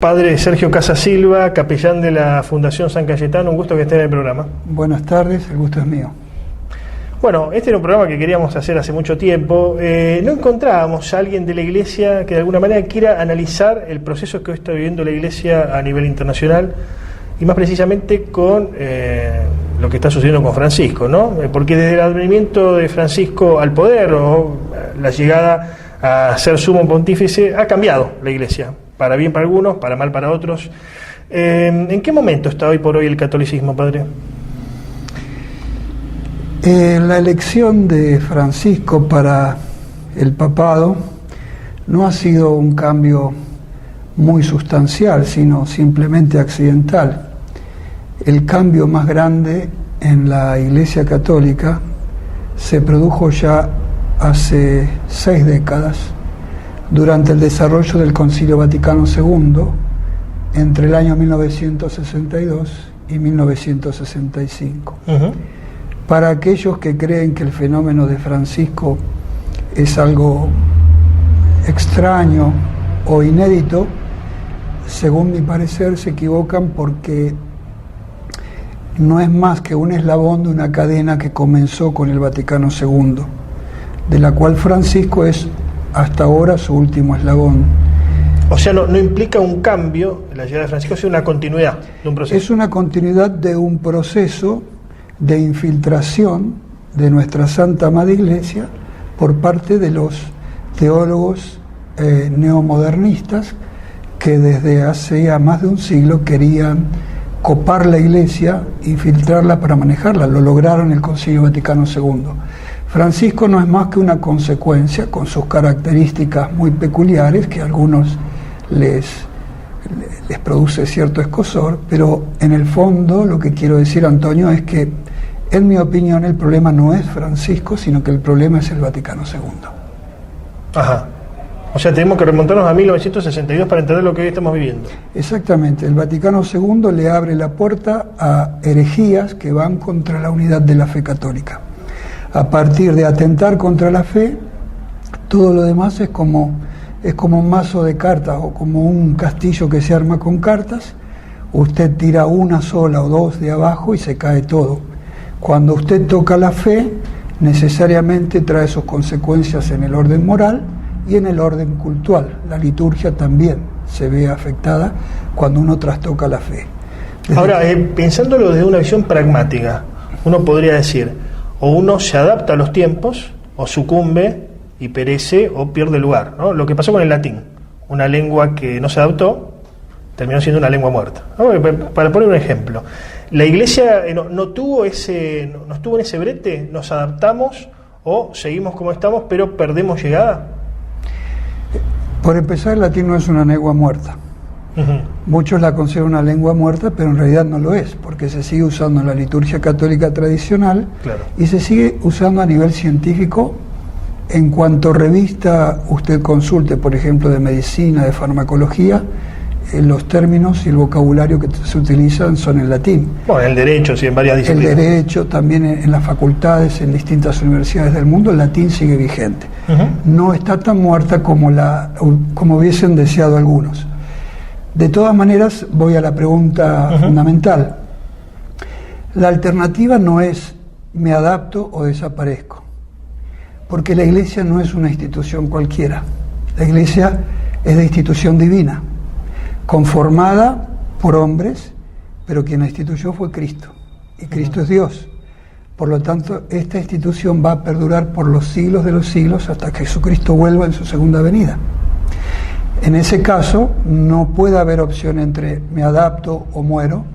Padre Sergio Casasilva, capellán de la Fundación San Cayetano, un gusto que esté en el programa. Buenas tardes, el gusto es mío. Bueno, este era un programa que queríamos hacer hace mucho tiempo. No encontrábamos a alguien de la Iglesia que de alguna manera quiera analizar el proceso que hoy está viviendo la Iglesia a nivel internacional y más precisamente con lo que está sucediendo con Francisco, ¿no? Porque desde el advenimiento de Francisco al poder o la llegada a ser sumo pontífice ha cambiado la Iglesia, para bien para algunos, para mal para otros. ¿En qué momento está hoy por hoy el catolicismo, padre? La elección de Francisco para el papado no ha sido un cambio muy sustancial, sino simplemente accidental. El cambio más grande en la Iglesia Católica se produjo ya hace 6 décadas, durante el desarrollo del Concilio Vaticano II, entre el año 1962 y 1965. Para aquellos que creen que el fenómeno de Francisco es algo extraño o inédito, según mi parecer se equivocan, porque no es más que un eslabón de una cadena que comenzó con el Vaticano II, de la cual Francisco es hasta ahora su último eslabón. O sea, no implica un cambio, la llegada de Francisco, sino una continuidad de un proceso. Es una continuidad de un proceso de infiltración de nuestra Santa Madre Iglesia por parte de los teólogos neomodernistas que desde hace ya más de un siglo querían copar la Iglesia, infiltrarla para manejarla. Lo lograron en el Concilio Vaticano II. Francisco no es más que una consecuencia, con sus características muy peculiares, que a algunos les produce cierto escosor, pero en el fondo lo que quiero decir, Antonio, es que en mi opinión el problema no es Francisco, sino que el problema es el Vaticano II. Ajá. O sea, tenemos que remontarnos a 1962 para entender lo que hoy estamos viviendo. Exactamente. El Vaticano II le abre la puerta a herejías que van contra la unidad de la fe católica. A partir de atentar contra la fe, todo lo demás es como un mazo de cartas o como un castillo que se arma con cartas. Usted tira una sola o dos de abajo y se cae todo. Cuando usted toca la fe, necesariamente trae sus consecuencias en el orden moral y en el orden cultural. La liturgia también se ve afectada cuando uno trastoca la fe. Ahora, pensándolo desde una visión pragmática, uno podría decir, o uno se adapta a los tiempos, o sucumbe y perece, o pierde lugar, ¿no? Lo que pasó con el latín, una lengua que no se adaptó, terminó siendo una lengua muerta, ¿no? Para poner un ejemplo, la Iglesia no estuvo en ese brete, nos adaptamos o seguimos como estamos, pero perdemos llegada. Por empezar, el latín no es una lengua muerta. Muchos la consideran una lengua muerta, pero en realidad no lo es, porque se sigue usando en la liturgia católica tradicional. Claro. Y se sigue usando a nivel científico. En cuanto revista usted consulte, por ejemplo, de medicina, de farmacología, los términos y el vocabulario que se utilizan son en latín. Bueno, en el derecho, sí, en varias disciplinas. El derecho, también en las facultades, en distintas universidades del mundo, el latín sigue vigente. No está tan muerta como hubiesen deseado algunos. De todas maneras, voy a la pregunta fundamental. La alternativa no es me adapto o desaparezco, porque la Iglesia no es una institución cualquiera. La Iglesia es de institución divina, conformada por hombres, pero quien la instituyó fue Cristo, y Cristo es Dios. Por lo tanto, esta institución va a perdurar por los siglos de los siglos hasta que Jesucristo vuelva en su segunda venida. En ese caso, no puede haber opción entre me adapto o muero,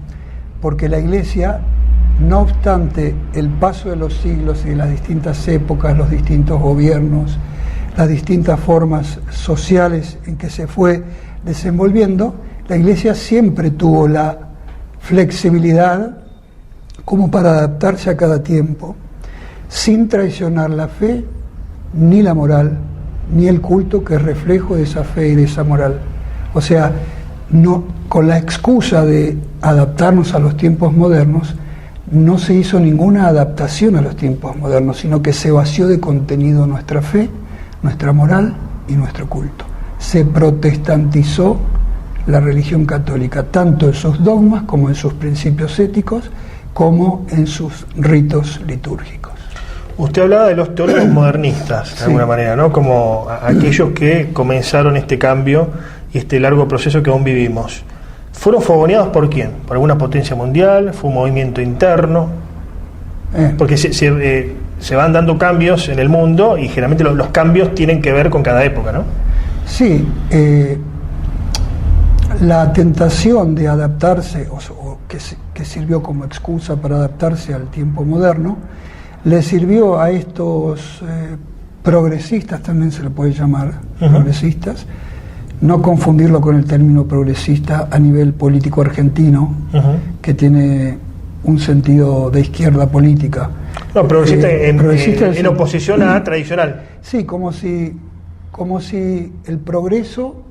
porque la Iglesia, no obstante el paso de los siglos y de las distintas épocas, los distintos gobiernos, las distintas formas sociales en que se fue desenvolviendo, la Iglesia siempre tuvo la flexibilidad como para adaptarse a cada tiempo, sin traicionar la fe, ni la moral, ni el culto que es reflejo de esa fe y de esa moral. O sea, no, con la excusa de adaptarnos a los tiempos modernos, no se hizo ninguna adaptación a los tiempos modernos, sino que se vació de contenido nuestra fe, nuestra moral y nuestro culto. Se protestantizó la religión católica, tanto en sus dogmas como en sus principios éticos, como en sus ritos litúrgicos. Usted hablaba de los teólogos modernistas, de alguna manera, ¿no? Como aquellos que comenzaron este cambio y este largo proceso que aún vivimos. ¿Fueron fogoneados por quién? ¿Por alguna potencia mundial? ¿Fue un movimiento interno? Porque se van dando cambios en el mundo y generalmente los cambios tienen que ver con cada época, ¿no? Sí, la tentación de adaptarse, o que sirvió como excusa para adaptarse al tiempo moderno, le sirvió a estos progresistas, también se le puede llamar progresistas, no confundirlo con el término progresista a nivel político argentino, que tiene un sentido de izquierda política. No, progresista en oposición a tradicional. Sí, como si el progreso,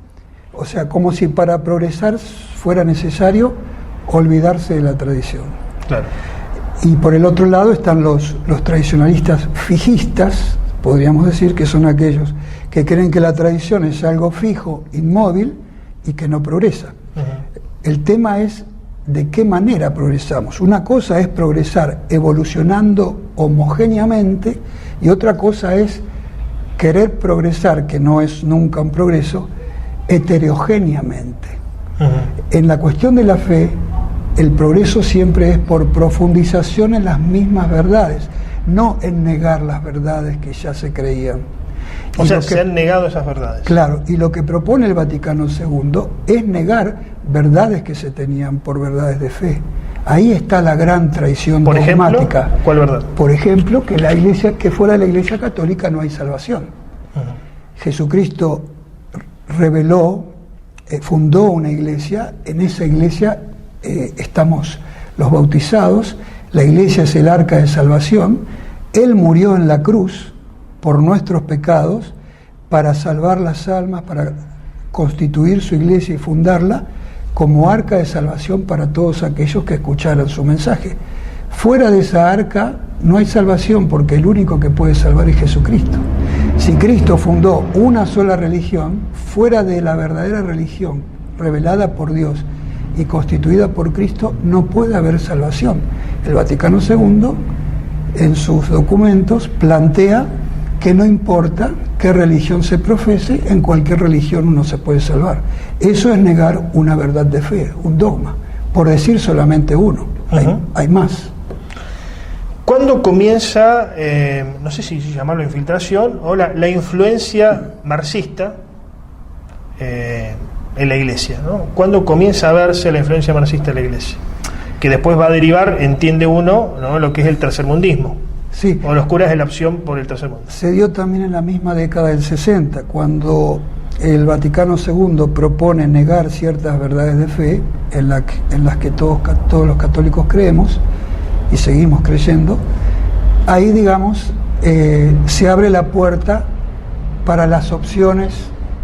o sea, como si para progresar fuera necesario olvidarse de la tradición. Claro. Y por el otro lado están los tradicionalistas fijistas, podríamos decir, que son aquellos que creen que la tradición es algo fijo, inmóvil y que no progresa. El tema es de qué manera progresamos. Una cosa es progresar evolucionando homogéneamente y otra cosa es querer progresar, que no es nunca un progreso, heterogéneamente. En la cuestión de la fe, el progreso siempre es por profundización en las mismas verdades, no en negar las verdades que ya se creían. O sea, se han negado esas verdades. Claro, y lo que propone el Vaticano II es negar verdades que se tenían por verdades de fe. Ahí está la gran traición dogmática. Ejemplo, ¿cuál verdad? Por ejemplo, que fuera de la Iglesia Católica no hay salvación. Jesucristo reveló, fundó una iglesia, en esa iglesia estamos los bautizados, la iglesia es el arca de salvación, Él murió en la cruz por nuestros pecados para salvar las almas, para constituir su iglesia y fundarla como arca de salvación para todos aquellos que escucharan su mensaje. Fuera de esa arca no hay salvación, porque el único que puede salvar es Jesucristo. Si Cristo fundó una sola religión, fuera de la verdadera religión revelada por Dios y constituida por Cristo, no puede haber salvación. El Vaticano II, en sus documentos, plantea que no importa qué religión se profese, en cualquier religión uno se puede salvar. Eso es negar una verdad de fe, un dogma, por decir solamente uno. Hay más. ¿Cuándo comienza, no sé si llamarlo infiltración, o la influencia marxista en la Iglesia, ¿no? ¿Cuándo comienza a verse la influencia marxista en la Iglesia? Que después va a derivar, entiende uno, ¿no?, lo que es el tercermundismo. Sí. O los curas de la opción por el tercer mundo. Se dio también en la misma década del 60, cuando el Vaticano II propone negar ciertas verdades de fe en las que todos los católicos creemos y seguimos creyendo. Ahí, digamos, se abre la puerta para las opciones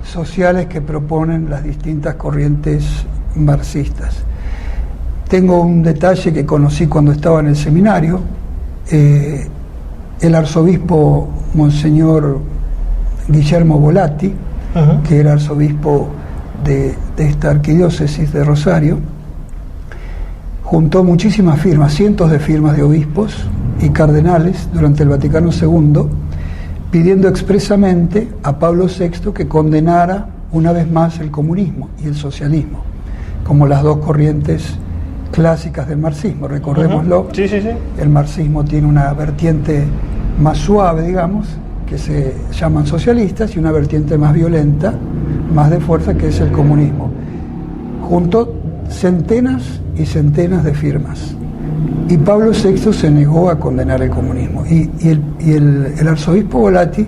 sociales que proponen las distintas corrientes marxistas. Tengo un detalle que conocí cuando estaba en el seminario. El arzobispo Monseñor Guillermo Volatti, que era arzobispo de esta arquidiócesis de Rosario, juntó muchísimas firmas, cientos de firmas de obispos y cardenales durante el Vaticano II, pidiendo expresamente a Pablo VI que condenara una vez más el comunismo y el socialismo, como las dos corrientes clásicas del marxismo. Recordémoslo. Sí. El marxismo tiene una vertiente más suave, digamos, que se llaman socialistas, y una vertiente más violenta, más de fuerza, que es el comunismo. Juntó centenas y centenas de firmas, y Pablo VI se negó a condenar el comunismo, y el arzobispo Volatti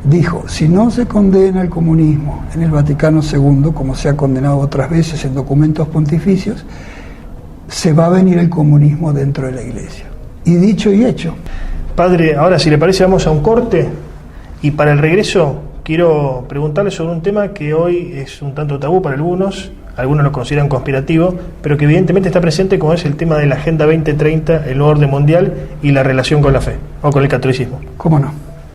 dijo: si no se condena el comunismo en el Vaticano II, como se ha condenado otras veces en documentos pontificios, se va a venir el comunismo dentro de la Iglesia. Y dicho y hecho. Padre, ahora si le parece vamos a un corte, y para el regreso quiero preguntarle sobre un tema que hoy es un tanto tabú para algunos lo consideran conspirativo, pero que evidentemente está presente, como es el tema de la Agenda 2030, el nuevo orden mundial y la relación con la fe, o con el catolicismo. ¿Cómo no?